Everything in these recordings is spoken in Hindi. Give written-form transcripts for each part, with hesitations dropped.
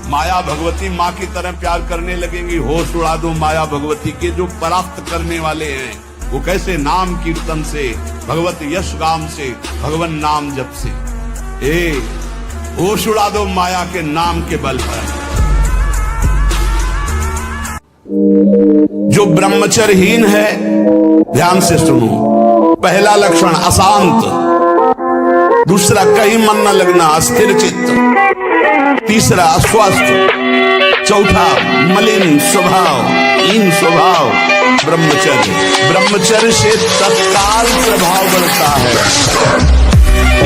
माया भगवती माँ की तरह प्यार करने लगेंगी। होश उड़ा दो माया भगवती के जो परास्त करने वाले हैं, वो कैसे नाम कीर्तन से, भगवत यश गाम से, भगवान नाम जप से। होश उड़ा दो माया के नाम के बल पर। जो ब्रह्मचर्यहीन है, ध्यान से सुनो, पहला लक्षण अशांत, दूसरा कहीं मन न लगना, अस्थिर चित्त, तीसरा अस्वस्थ, चौथा मलिन स्वभाव, हीन स्वभाव। ब्रह्मचर्य से तत्काल प्रभाव बढ़ता है।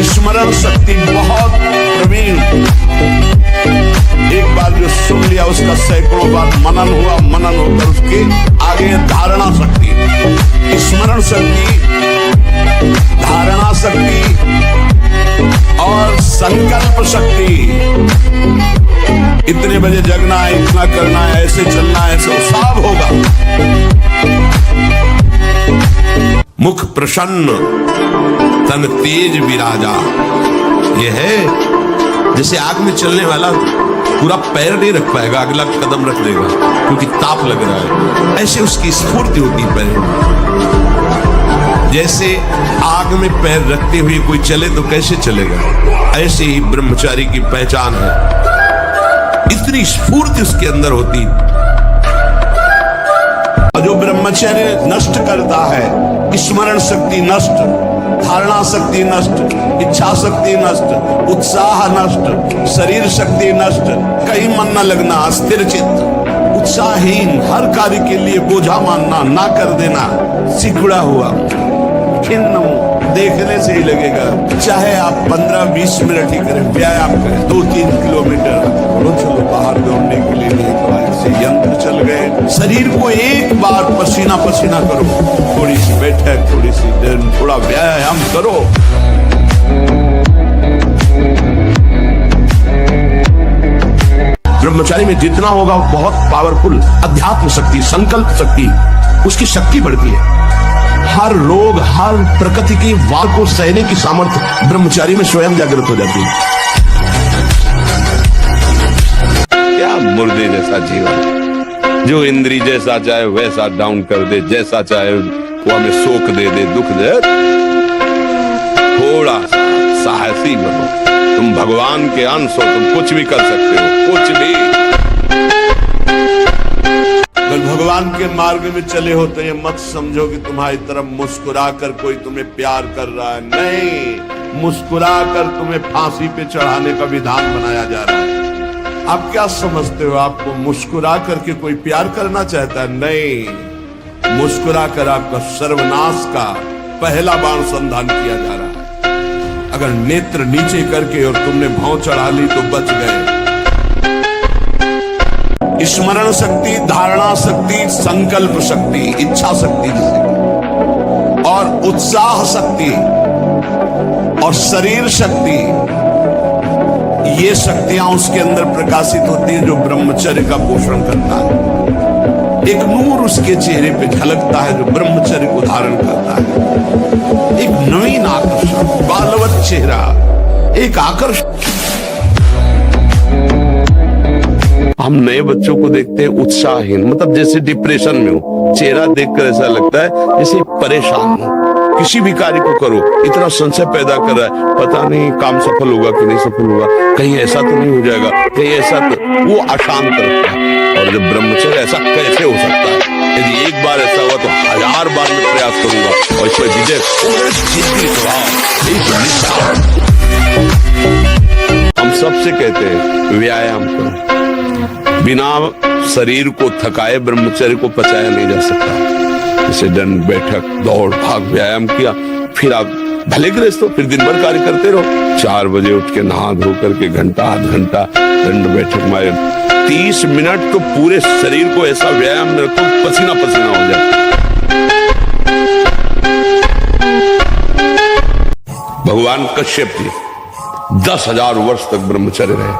स्मरण शक्ति बहुत प्रवीण, एक बार जो सुन लिया उसका सैकड़ों बार मनन हुआ, मनन होकर उसके आगे धारणा शक्ति, स्मरण शक्ति, धारणा शक्ति और संकल्प शक्ति। इतने बजे जगना है, इतना करना है, ऐसे चलना है, सब होगा। मुख प्रसन्न, तन तेज विराजा। यह है जैसे आग में चलने वाला पूरा पैर नहीं रख पाएगा, अगला कदम रख देगा क्योंकि ताप लग रहा है। ऐसे उसकी स्फूर्ति होती पैर में। जैसे आग में पैर रखते हुए कोई चले तो कैसे चलेगा, ऐसे ही ब्रह्मचारी की पहचान है। इतनी स्फूर्ति उसके अंदर होती। जो ब्रह्मचर्य नष्ट करता है, स्मरण शक्ति नष्ट, धारणा शक्ति नष्ट, इच्छा शक्ति नष्ट, उत्साह नष्ट, शरीर शक्ति नष्ट, कहीं मन न लगना, अस्थिर चित्त, उत्साहहीन, हर कार्य के लिए बोझा मानना, ना कर देना, सिकुड़ा हुआ, खिन्न, देखने से ही लगेगा। चाहे आप 15-20 मिनट ही करें, व्यायाम करें, 2-3 किलोमीटर चलो बाहर दौड़ने के लिए, नहीं तो ऐसे यंत्र चल गए। शरीर को एक बार पसीना पसीना करो, थोड़ी सी बैठक, थोड़ी सी देर, थोड़ा व्यायाम करो। ब्रह्मचारी में जितना होगा बहुत पावरफुल अध्यात्म शक्ति, संकल्प शक्ति, उसकी शक्ति बढ़ती है। हर रोग, हर प्रकृति की वार को सहने की सामर्थ्य ब्रह्मचारी में स्वयं जागृत हो जाती है। क्या मुर्दे जैसा जीवन, जो इंद्री जैसा चाहे वैसा डाउन कर दे, जैसा चाहे वो हमें शोक दे दे, दुख दे। थोड़ा सा साहसी बनो, तुम भगवान के अंश हो, तुम कुछ भी कर सकते हो, कुछ भी। अगर भगवान के मार्ग में चले हो तो ये मत समझो कि तुम्हारी तरफ मुस्कुरा कर कोई तुम्हें प्यार कर रहा है। नहीं, मुस्कुरा कर तुम्हें फांसी पे चढ़ाने का विधान बनाया जा रहा है। आप क्या समझते हो, आपको मुस्कुरा करके कोई प्यार करना चाहता है? नहीं, मुस्कुरा कर आपका सर्वनाश का पहला बाण संधान किया जा रहा है। अगर नेत्र नीचे करके और तुमने भौं चढ़ा ली तो बच गए। स्मरण शक्ति, धारणा शक्ति, संकल्प शक्ति, इच्छा शक्ति और उत्साह शक्ति और शरीर शक्ति, ये शक्तियां उसके अंदर प्रकाशित होती है जो ब्रह्मचर्य का पोषण करता है। एक नूर उसके चेहरे पे झलकता है जो ब्रह्मचर्य को धारण करता है। एक नवीन आकर्षण, बालवत चेहरा, एक आकर्षण। हम नए बच्चों को देखते हैं उत्साहहीन, मतलब जैसे डिप्रेशन में हो, चेहरा देखकर ऐसा लगता है जैसे परेशान हो। किसी भी कार्य को करो, इतना संशय पैदा कर रहा है, पता नहीं काम सफल होगा कि नहीं सफल होगा, कहीं ऐसा तो नहीं हो जाएगा, कहीं ऐसा तो, वो अशांत रखता है। और जब ब्रह्मचर्य, ऐसा कैसे हो सकता है? यदि एक बार ऐसा हुआ तो 1000 बार मैं प्रयास करूंगा और इस पर विजय। हम सबसे कहते हैं व्यायाम करो, बिना शरीर को थकाए ब्रह्मचर्य को पचाया नहीं जा सकता। जैसे दंड बैठक, दौड़ भाग, व्यायाम किया, फिर आप भले गृहस्थ हो, फिर दिन भर कार्य करते रहो। 4 बजे उठ के नहा धो करके घंटा आध घंटा दंड बैठक मारे, 30 मिनट तो पूरे शरीर को ऐसा व्यायाम में रखो पसीना पसीना हो जाए। भगवान कश्यप जी 10,000 वर्ष तक ब्रह्मचर्य रहे।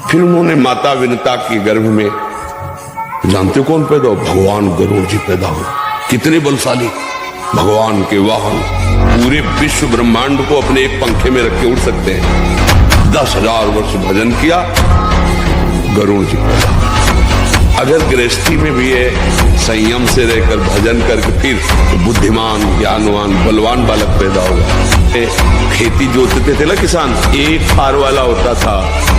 फिर उन्होंने माता विनता के गर्भ में, जानते हो कौन पैदा हो? भगवान गरुड़ जी पैदा हो। कितने बलशाली, भगवान के वाहन, पूरे विश्व ब्रह्मांड को अपने एक पंखे में रख के उड़ सकते हैं। 10,000 वर्ष भजन किया, गरुड़ जी। अगर गृहस्थी में भी है संयम से रहकर भजन करके फिर तो बुद्धिमान, ज्ञानवान, बलवान बालक पैदा होगा। खेती जोतते थे ना किसान, एक फार वाला होता था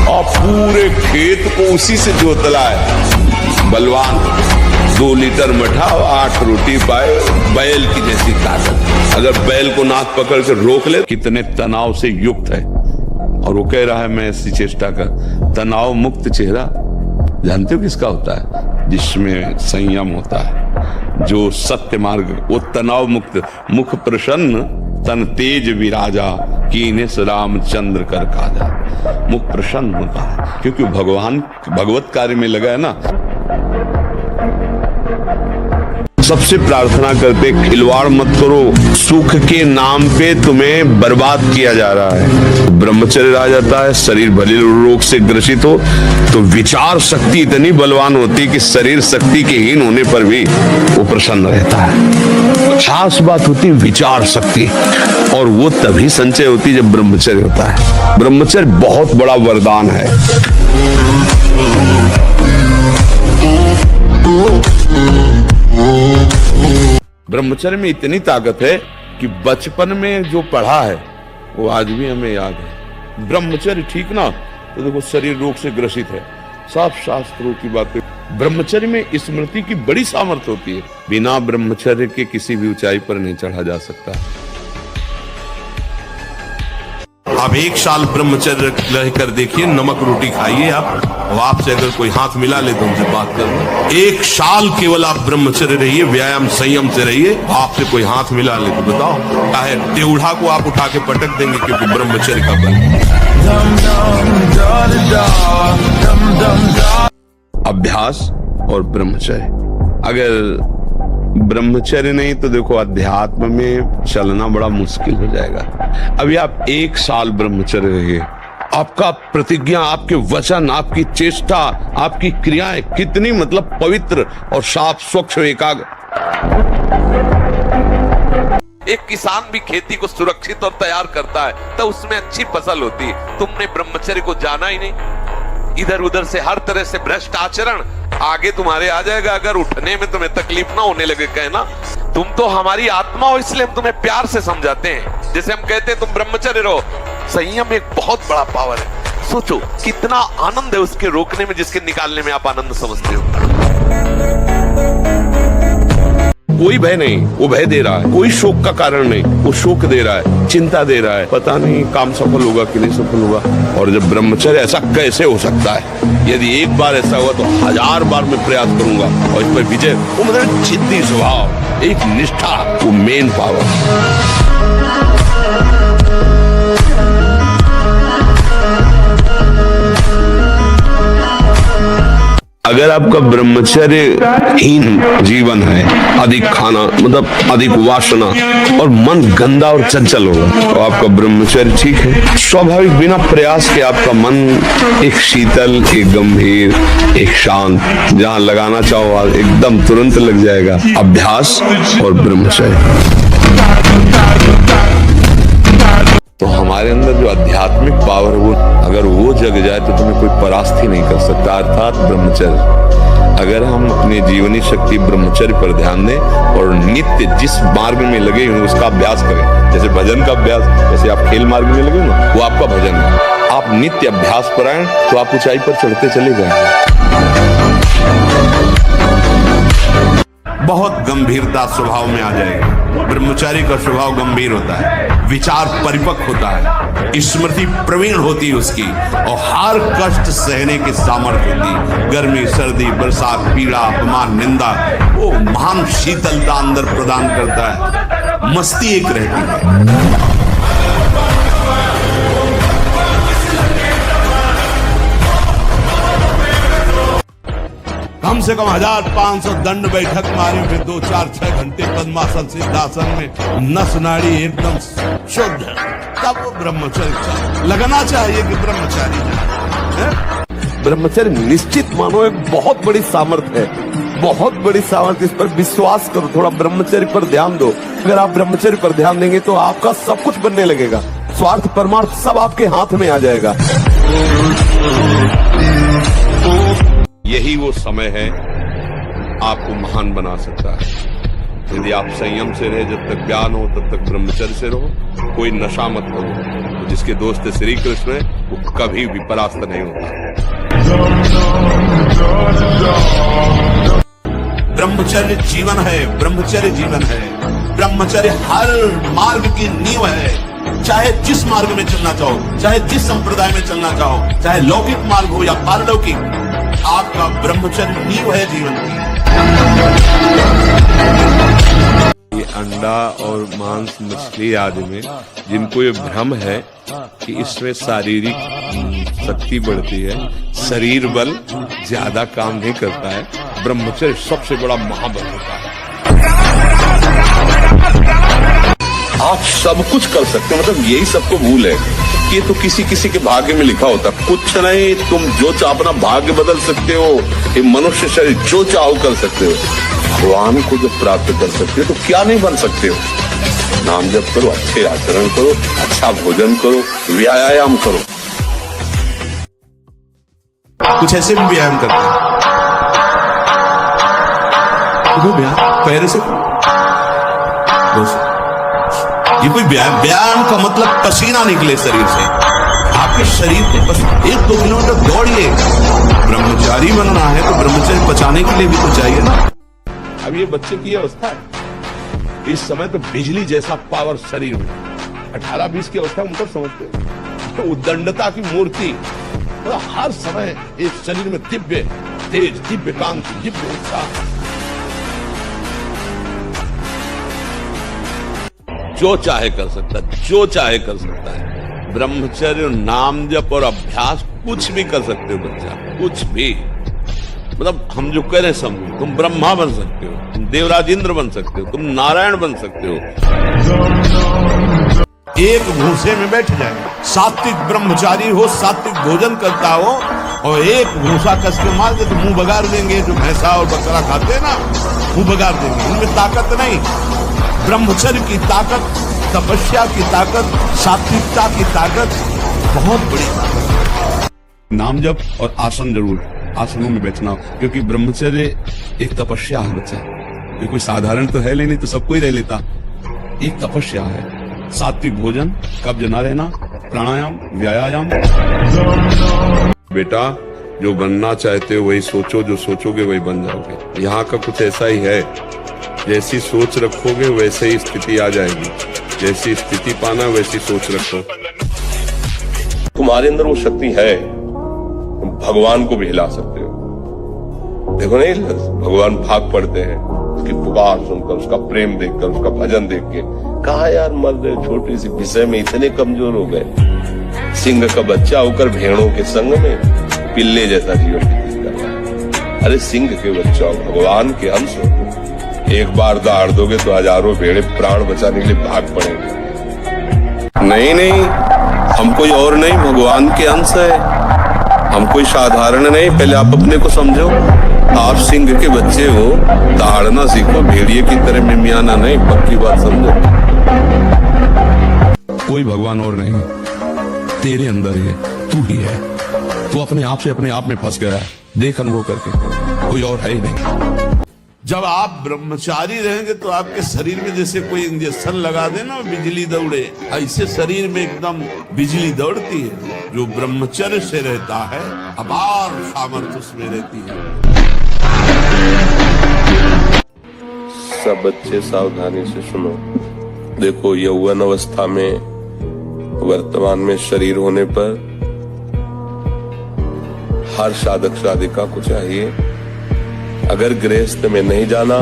और पूरे खेत को उसी से जोतला है। बलवान 2 लीटर मठा और 8 रोटी पाए, बैल की जैसी ताकत। अगर बैल को नाक पकड़ कर रोक ले, कितने तनाव से युक्त है। और वो कह रहा है मैं ऐसी चेष्टा कर। तनाव मुक्त चेहरा जानते हो किसका होता है? जिसमें संयम होता है, जो सत्य मार्ग, वो तनाव मुक्त। मुख प्रसन्न तन तेज विराजा, कीने से रामचंद्र कर काजा। मुख प्रसन्न होता है क्योंकि भगवान भगवत कार्य में लगा है ना। सबसे प्रार्थना करते खिलवाड़ मत करो, सुख के नाम पे तुम्हें बर्बाद किया जा रहा है। ब्रह्मचर्य आ जाता है, शरीर भले रोग से ग्रसित हो तो विचार शक्ति इतनी बलवान होती कि शरीर शक्ति के हीन होने पर भी वो प्रसन्न रहता है। खास बात होती विचार शक्ति, और वो तभी संचय होती जब ब्रह्मचर्य होता है। ब्रह्मचर्य बहुत बड़ा वरदान है। ब्रह्मचर्य में इतनी ताकत है कि बचपन में जो पढ़ा है वो आज भी हमें याद है। ब्रह्मचर्य ठीक ना तो देखो शरीर रोग से ग्रसित है, सब शास्त्रों की बातें। ब्रह्मचर्य में स्मृति की बड़ी सामर्थ्य होती है। बिना ब्रह्मचर्य के किसी भी ऊंचाई पर नहीं चढ़ा जा सकता। आप 1 साल ब्रह्मचर्य रहकर देखिए, नमक रोटी खाइए आप, और आपसे अगर कोई हाथ मिला ले तो उनसे बात करना। 1 साल केवल आप ब्रह्मचर्य रहिए, व्यायाम संयम से रहिए, आपसे कोई हाथ मिला ले तो बताओ, चाहे टेढ़ा को आप उठा के पटक देंगे, क्योंकि ब्रह्मचर्य का बल। अभ्यास और ब्रह्मचर्य, अगर ब्रह्मचर्य नहीं तो देखो अध्यात्म में चलना बड़ा मुश्किल हो जाएगा। अभी आप 1 साल ब्रह्मचर्य रहिए, आपका प्रतिज्ञा, आपके वचन, आपकी चेष्टा, आपकी क्रियाएं कितनी मतलब पवित्र और साफ स्वच्छ एकाग्र। एक किसान भी खेती को सुरक्षित और तैयार करता है तो उसमें अच्छी फसल होती है। तुमने ब्रह्मचर्य को जाना ही नहीं, इधर उधर से हर तरह से भ्रष्ट आचरण आगे तुम्हारे आ जाएगा। अगर उठने में तुम्हें तकलीफ ना होने लगे, कहना तुम तो हमारी आत्मा हो, इसलिए हम तुम्हें प्यार से समझाते हैं। जैसे हम कहते हैं तुम ब्रह्मचर्य रहो। संयम एक बहुत बड़ा पावर है। सोचो कितना आनंद है उसके रोकने में, जिसके निकालने में आप आनंद समझते हो। कोई भय नहीं, वो भय दे रहा है। कोई शोक का कारण नहीं, वो शोक दे रहा है, चिंता दे रहा है। पता नहीं काम सफल होगा कि नहीं सफल होगा। और जब ब्रह्मचर्य, ऐसा कैसे हो सकता है? यदि एक बार ऐसा हुआ तो 1000 बार मैं प्रयास करूंगा और इस पर विजय। वो मतलब जिद्दी स्वभाव, एक निष्ठा, वो मेन पावर। अगर आपका ब्रह्मचर्य हीन जीवन है, अधिक खाना मतलब अधिक वासना और मन गंदा और चंचल होगा, तो आपका ब्रह्मचर्य ठीक है। स्वाभाविक बिना प्रयास के आपका मन एक शीतल, एक गंभीर, एक शांत, जहां लगाना चाहो एकदम तुरंत लग जाएगा। अभ्यास और ब्रह्मचर्य। तो हमारे अंदर जो आध्यात्मिक पावर, वो अगर वो जग जाए तो तुम्हें कोई परास्त ही नहीं कर सकता, अर्थात ब्रह्मचर्य। अगर हम अपनी जीवनी शक्ति ब्रह्मचर्य पर ध्यान दें और नित्य जिस मार्ग में लगे हैं उसका अभ्यास करें, जैसे भजन का अभ्यास, जैसे आप खेल मार्ग में लगे ना, वो आपका भजन है। आप नित्य अभ्यास पर आए तो आप ऊंचाई पर चढ़ते चले जाएंगे। बहुत गंभीरता स्वभाव में आ जाएगी। ब्रह्मचारी का स्वभाव गंभीर होता है, विचार परिपक्व होता है, स्मृति प्रवीण होती है उसकी, और हर कष्ट सहने की सामर्थ्य होती। गर्मी, सर्दी, बरसात, पीड़ा, अपमान, निंदा, वो महान शीतलता अंदर प्रदान करता है। मस्ती एक रहती है। कम से कम 1500 दंड बैठक मारे, फिर 2, 4, 6 घंटे पद्मासन सिद्धासन में नस नाड़ी एकदम शुद्ध, तब वो ब्रह्मचर्य लगना चाहिए कि ब्रह्मचारी है। ब्रह्मचर्य निश्चित मानो एक बहुत बड़ी सामर्थ्य है, बहुत बड़ी सामर्थ्य। इस पर विश्वास करो, थोड़ा ब्रह्मचर्य पर ध्यान दो। अगर आप ब्रह्मचर्य पर ध्यान देंगे तो आपका सब कुछ बनने लगेगा। स्वार्थ परमार्थ सब आपके हाथ में आ जाएगा। समय है आपको महान बना सकता है। यदि आप संयम से रहे, जब तक ज्ञान हो तब तक ब्रह्मचर्य से रहो, कोई नशा मत करो। तो जिसके दोस्त श्री कृष्ण वो कभी भी परास्त नहीं होता। ब्रह्मचर्य जीवन है, ब्रह्मचर्य जीवन है। ब्रह्मचर्य हर मार्ग की नींव है। चाहे जिस मार्ग में चलना चाहो, चाहे जिस संप्रदाय में चलना चाहो, चाहे लौकिक मार्ग हो या पारलौकिक, आपका ब्रह्मचर्य नींव है जीवन की। ये अंडा और मांस, मछली आदि में जिनको ये भ्रम है कि इसमें शारीरिक शक्ति बढ़ती है, शरीर बल ज्यादा काम नहीं करता है, ब्रह्मचर्य सबसे बड़ा महाबल होता है। आप सब कुछ कर सकते हो, मतलब यही सबको भूल है कि ये तो किसी किसी के भाग्य में लिखा होता। कुछ नहीं, तुम जो चाहो अपना भाग्य बदल सकते हो। ये मनुष्य शरीर जो चाहो कर सकते हो। भगवान को जब प्राप्त कर सकते हो तो क्या नहीं बन सकते हो। नाम जप करो, अच्छे आचरण करो, अच्छा भोजन करो, व्यायाम करो। कुछ ऐसे भी व्यायाम करते हैं, पैर से ये कोई व्यायाम का मतलब पसीना निकले शरीर से, आपके शरीर के 1-2 किलोमीटर दौड़िए। ब्रह्मचारी बनना है तो ब्रह्मचर्य बचाने के लिए भी तो चाहिए ना। अब ये बच्चे की अवस्था है, इस समय तो बिजली जैसा पावर शरीर में। 18-20 की अवस्था मतलब समझते हो तो उद्दंडता की मूर्ति, तो हर समय इस शरीर में दिव्य तेज, दिव्य कांति, दिव्य उत्साह। जो चाहे कर सकता है, जो चाहे कर सकता है। ब्रह्मचर्य, नाम जप और अभ्यास कुछ भी कर सकते हो बच्चा, कुछ भी। मतलब हम जो कह रहे हैं समझो, तुम ब्रह्मा बन सकते हो, तुम देवराज इंद्र बन सकते हो, तुम नारायण बन सकते हो। एक भूसे में बैठ जाए, सात्विक ब्रह्मचारी हो, सात्विक भोजन करता हो, और एक भूसा कस के मार दे तो मुंह बगाड़ देंगे। जो भैंसा और बकरा खाते हैं ना, मुंह बगाड़ देंगे। उनमें ताकत नहीं। ब्रह्मचर्य की ताकत, तपस्या की ताकत, सात्विकता की ताकत बहुत बड़ी ताकत। नाम जप और आसन जरूर, आसनों में बैठना, क्योंकि ब्रह्मचर्य एक तपस्या है बच्चा। ये कोई साधारण तो है नहीं तो सबको ही रह लेता। एक तपस्या है। सात्विक भोजन, कब्ज न रहना, प्राणायाम, व्यायाम। बेटा, जो बनना चाहते हो वही सोचो, जो सोचोगे वही बन जाओगे। यहाँ का कुछ ऐसा ही है, जैसी सोच रखोगे वैसे ही स्थिति आ जाएगी। जैसी स्थिति पाना वैसी सोच रखो। तुम्हारे अंदर वो शक्ति है, तुम भगवान को भी हिला सकते हो। देखो नहीं, भगवान भाग पड़ते हैं उसकी पुकार सुनकर, उसका प्रेम देखकर, उसका भजन देख के। कहा यार मर्द छोटी सी विषय में इतने कमजोर हो गए। सिंह का बच्चा होकर भेड़ों के संग में पिल्ले जैसा जीवन व्यतीत कर रहा है। अरे सिंह के बच्चा हो, भगवान के अंश हो। एक बार दहाड़ दोगे तो हजारों भेड़े प्राण बचाने के लिए भाग पड़ेंगे। नहीं, हम कोई और नहीं, भगवान के अंश है। हम कोई साधारण नहीं। पहले आप अपने को समझो। आप सिंह के बच्चे हो, दहाड़ना सीखो, भेड़िए की तरह मिमियाना नहीं। पक्की बात समझो। कोई भगवान और नहीं, तेरे अंदर ही है, तू ही है। तू अपने आप में फंस गया है। देख अनुभव करके, कोई और है ही नहीं। जब आप ब्रह्मचारी रहेंगे तो आपके शरीर में जैसे कोई इंजेक्शन लगा दे ना, बिजली दौड़े, ऐसे शरीर में एकदम बिजली दौड़ती है। जो ब्रह्मचर्य से रहता है, अपार सामर्थ्य उसमें रहती है। सब बच्चे सावधानी से सुनो। देखो, यौवन अवस्था में, वर्तमान में शरीर होने पर हर साधक साधिका को चाहिए, अगर गृहस्थ में नहीं जाना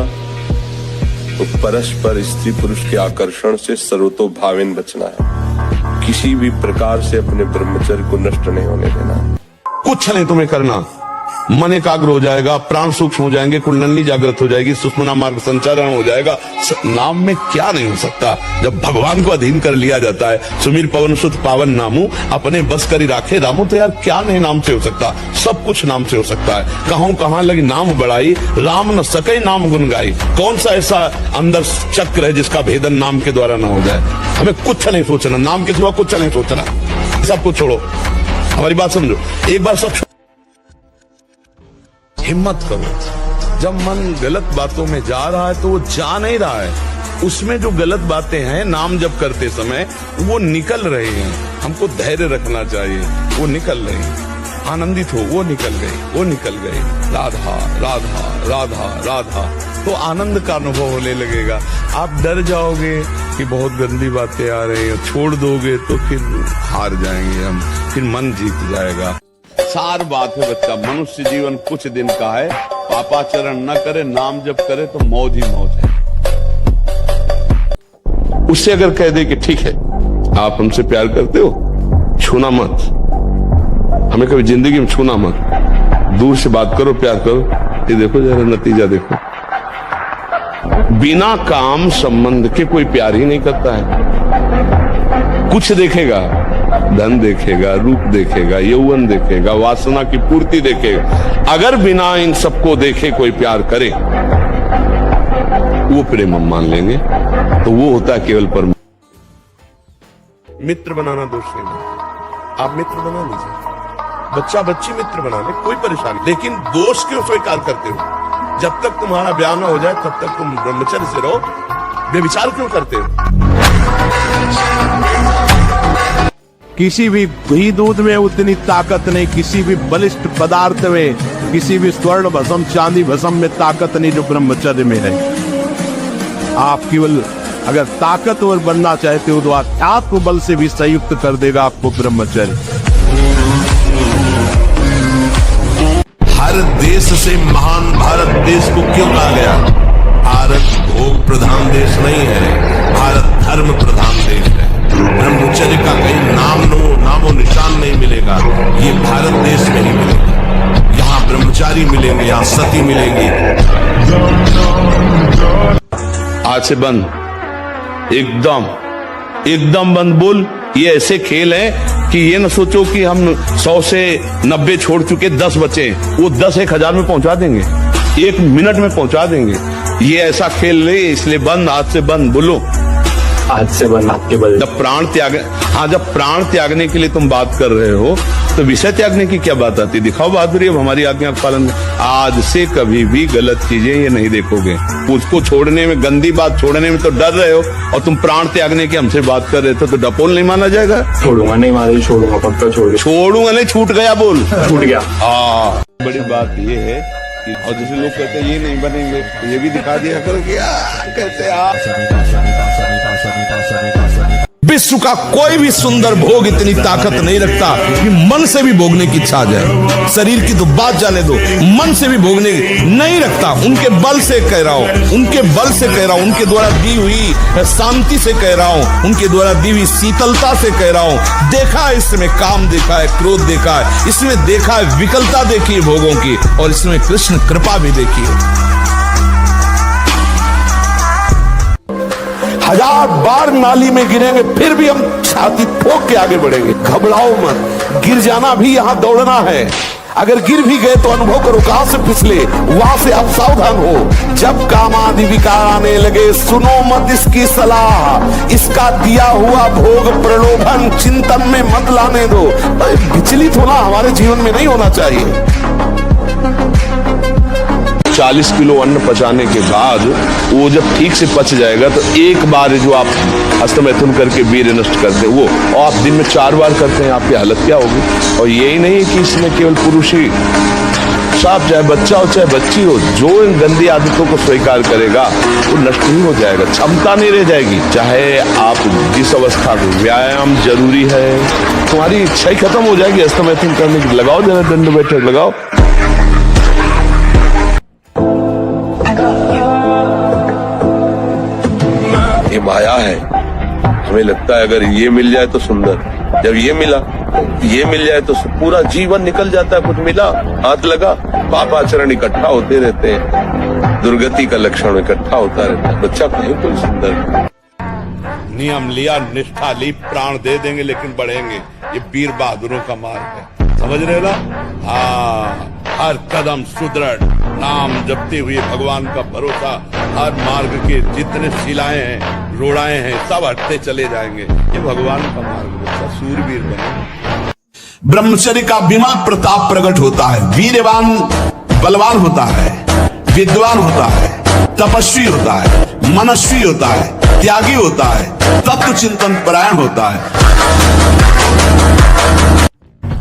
तो परस्पर स्त्री पुरुष के आकर्षण से सर्वतोभावेन बचना है। किसी भी प्रकार से अपने ब्रह्मचर्य को नष्ट नहीं होने देना। कुछ नहीं तुम्हें करना। मन एकाग्र हो जाएगा, प्राण सूक्ष्म हो जाएंगे, कुंडली जागृत हो जाएगी, सुषुम्ना मार्ग संचारण हो जाएगा। नाम में क्या नहीं हो सकता जब भगवान को अधीन कर लिया जाता है। सुमीर पवन सुत पावन नामू, अपने बस करी राखे रामू। तो यार क्या नहीं नाम से हो सकता, सब कुछ नाम से हो सकता है। कहूं कहां लगी नाम बढ़ाई, राम न सके नाम गुन गाई। कौन सा ऐसा अंदर चक्र है जिसका भेदन नाम के द्वारा न हो जाए। हमें कुछ नहीं सोचना, नाम के सिवा कुछ नहीं सोचना। सब कुछ छोड़ो, हमारी बात समझो। एक बार सब हिम्मत करो। जब मन गलत बातों में जा रहा है तो वो जा नहीं रहा है, उसमें जो गलत बातें हैं नाम जप करते समय वो निकल रहे हैं। हमको धैर्य रखना चाहिए, वो निकल रहे हैं। आनंदित हो, वो निकल गए, वो निकल गए। राधा राधा राधा राधा, तो आनंद का अनुभव होने लगेगा। आप डर जाओगे कि बहुत गंदी बातें आ रही हैं, छोड़ दोगे तो फिर हार जाएंगे हम, फिर मन जीत जाएगा। सार बात है बच्चा, मनुष्य जीवन कुछ दिन का है। पापाचरण न करे, नाम जप करे तो मौज ही मौज है। उससे अगर कह दे कि ठीक है आप हमसे प्यार करते हो, छूना मत, हमें कभी जिंदगी में छूना मत, दूर से बात करो, प्यार करो, ये देखो जरा नतीजा देखो। बिना काम संबंध के कोई प्यार ही नहीं करता है। कुछ देखेगा, धन देखेगा, रूप देखेगा, यौवन देखेगा, वासना की पूर्ति देखेगा। अगर बिना इन सबको देखे कोई प्यार करे वो प्रेम हम मान लेंगे, तो वो होता है केवल परम। मित्र बनाना दोष नहीं, आप मित्र बना लीजिए, बच्चा बच्ची मित्र बना ले, कोई परेशानी, लेकिन दोष क्यों स्वीकार करते हो? जब तक तुम्हारा ब्याह न हो जाए तब तक तुम ब्रह्मचर्य से रहो, व्यभिचार क्यों करते हो? किसी भी घी दूध में उतनी ताकत नहीं, किसी भी बलिष्ठ पदार्थ में, किसी भी स्वर्ण भस्म चांदी भस्म में ताकत नहीं जो ब्रह्मचर्य में है। आप केवल अगर ताकतवर बनना चाहते हो तो आत्म बल से भी संयुक्त कर देगा आपको ब्रह्मचर्य। हर देश से महान भारत देश को क्यों कहा गया? भारत भोग प्रधान देश नहीं है, भारत धर्म प्रधान देश है। ब्रह्मचर्य का कहीं नामो निशान नहीं मिलेगा, ये भारत देश में ही मिलेगा। यहाँ ब्रह्मचारी मिलेंगे, यहाँ सती मिलेंगी। आज से बंद, एकदम बंद। बोल, ये ऐसे खेल है कि ये न सोचो कि हम 100 से 90 छोड़ चुके, 10 बचे, वो 10 1000 में पहुंचा देंगे, 1 मिनट में पहुंचा देंगे। ये ऐसा खेल नहीं, इसलिए बंद, आज से बंद। बोलो, आज से बंद आपके बल। जब प्राण त्यागने के लिए तुम बात कर रहे हो तो विषय त्यागने की क्या बात आती? दिखाओ बहादुरी, अब हमारी आज्ञा का पालन। आज से कभी भी गलत चीजें ये नहीं देखोगे। उसको छोड़ने में, गंदी बात छोड़ने में तो डर रहे हो, और तुम प्राण त्यागने की हमसे बात कर रहे थे, तो डपोल नहीं माना जाएगा? छोड़ूंगा नहीं, मारे छोड़ूंगा, पक्का छोड़ूंगा नहीं, छूट गया, बोल छूट गया। हाँ, बड़ी बात ये है कि और जैसे लोग कहते हैं ये नहीं बनेंगे, ये भी दिखा दिया करो कि कैसे विश्व का कोई भी सुंदर भोग इतनी ताकत नहीं रखता कि मन से भी भोगने की इच्छा आ जाए। शरीर की तो बात जाने दो, मन से भी भोगने नहीं रखता। उनके बल से कह रहा हूं, उनके बल से कह रहा हूं, उनके द्वारा दी हुई शांति से कह रहा हूं, उनके द्वारा दी हुई शीतलता से कह रहा हूं। देखा है इसमें काम, देखा है क्रोध, देखा है इसमें, देखा है विकलता देखी है भोगों की, और इसमें कृष्ण कृपा भी देखी है। 1000 बार नाली में गिरेंगे फिर भी हम छाती ठोक के आगे बढ़ेंगे। घबराओ मत, गिर जाना भी यहाँ दौड़ना है। अगर गिर भी गए तो अनुभव करो कहां से फिसले, वहां से आप सावधान हो। जब काम आदि विकार आने लगे, सुनो मत इसकी सलाह, इसका दिया हुआ भोग प्रलोभन चिंतन में मत लाने दो। विचलित होना हमारे जीवन में नहीं होना चाहिए। 40 किलो अन्न पचाने के बाद वो जब ठीक से पच जाएगा तो एक बार जो आप हस्तमैथुन करके वीर्य नष्ट करते हैं, वो और आप दिन में 4 बार करते हैं, आपकी हालत क्या होगी? और यही नहीं कि इसमें केवल पुरुष ही, साफ चाहे बच्चा हो चाहे बच्ची हो, जो इन गंदी आदतों को स्वीकार करेगा वो नष्ट ही हो जाएगा, क्षमता नहीं रह जाएगी। चाहे आप जिस अवस्था को, व्यायाम जरूरी है, तुम्हारी इच्छा ही खत्म हो जाएगी हस्तमैथुन करने की। लगाओ जरा दंड बैठक लगाओ। ये माया है, हमें लगता है अगर ये मिल जाए तो सुंदर, जब ये मिल जाए तो पूरा जीवन निकल जाता है। कुछ मिला, हाथ लगा, पापाचरण इकट्ठा होते रहते हैं, दुर्गति का लक्षण इकट्ठा होता रहता है। बच्चा कहीं कोई सुंदर नियम लिया, निष्ठा ली, प्राण दे देंगे लेकिन बढ़ेंगे। ये वीर बहादुरों का मार्ग है, समझ रहे ना? हाँ, हर कदम सुदृढ़, नाम जपते हुए भगवान का भरोसा, हर मार्ग के जितने शिलाएं हैं, रोड़ाएं हैं, सब हटते चले जाएंगे। ये भगवान का मार्ग है, सूरवीर बने। ब्रह्मचर्य का विमल प्रताप प्रकट होता है। वीरवान बलवान होता है, विद्वान होता है, तपस्वी होता है, मनस्वी होता है, त्यागी होता है, तत्व चिंतन परायण होता है।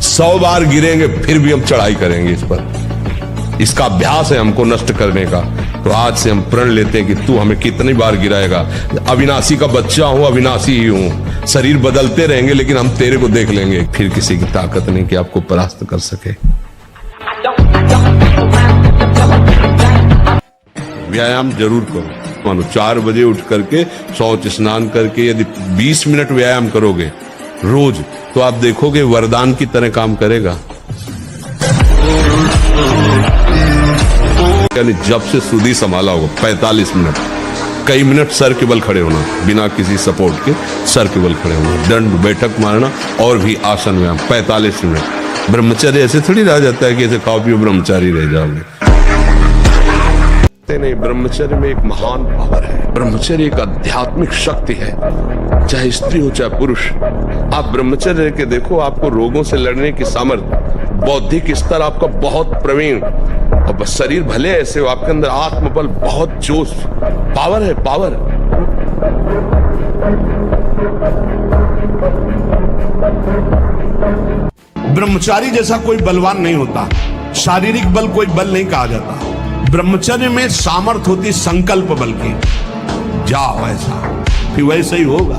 100 बार गिरेंगे फिर भी हम चढ़ाई करेंगे इस पर। इसका अभ्यास है हमको नष्ट करने का। तो आज से हम प्रण लेते हैं कि तू हमें कितनी बार गिराएगा। अविनाशी का बच्चा हूं, अविनाशी ही हूं। शरीर बदलते रहेंगे लेकिन हम तेरे को देख लेंगे। फिर किसी की ताकत नहीं कि आपको परास्त कर सके। व्यायाम जरूर करो। मानो 4 बजे उठ करके शौच स्नान करके यदि 20 मिनट व्यायाम करोगे रोज, तो आप देखोगे वरदान की तरह काम करेगा। यानी जब से सुधी संभाला होगा 45 मिनट, कई मिनट सर के बल खड़े होना, बिना किसी सपोर्ट के सर के बल खड़े होना, दंड बैठक मारना और भी आसन व्यायाम 45 मिनट। ब्रह्मचर्य ऐसे थोड़ी रह जाता है कि ऐसे खाओ पियो ब्रह्मचारी रह जाओगे। नहीं, ब्रह्मचर्य में एक महान पावर है। ब्रह्मचर्य एक आध्यात्मिक शक्ति है, चाहे स्त्री हो चाहे पुरुष। आप ब्रह्मचर्य के देखो, आपको रोगों से लड़ने की सामर्थ्य, बौद्धिक स्तर आपका बहुत प्रवीण, और शरीर भले ऐसे हो, आपके अंदर आत्मबल, बहुत जोश, पावर है, पावर। ब्रह्मचारी जैसा कोई बलवान नहीं होता। शारीरिक बल कोई बल नहीं कहा जाता। ब्रह्मचर्य में सामर्थ्य होती संकल्प बल की। जाओ ऐसा, फिर वैसे ही होगा।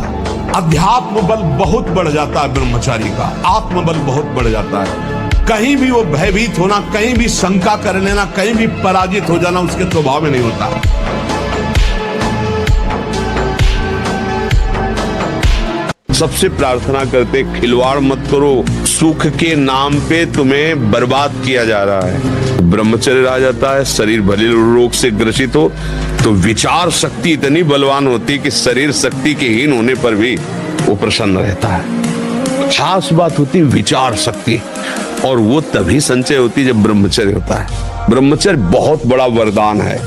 अध्यात्म बल बहुत बढ़ जाता है ब्रह्मचारी का, आत्मबल बहुत बढ़ जाता है। कहीं भी वो भयभीत होना, कहीं भी शंका कर लेना, कहीं भी पराजित हो जाना उसके स्वभाव में नहीं होता। सबसे प्रार्थना करते, खिलवाड़ मत करो, सुख के नाम पे तुम्हें बर्बाद किया जा रहा है। ब्रह्मचर्य आ जाता है, शरीर भले रोग से ग्रसित हो तो विचार शक्ति इतनी बलवान होती है कि शरीर शक्ति के हीन होने पर भी वो प्रसन्न रहता है। खास बात होती है विचार शक्ति, और वो तभी संचय होती है जब ब्रह्मचर्य होता है। ब्रह्मचर्य बहुत बड़ा वरदान है।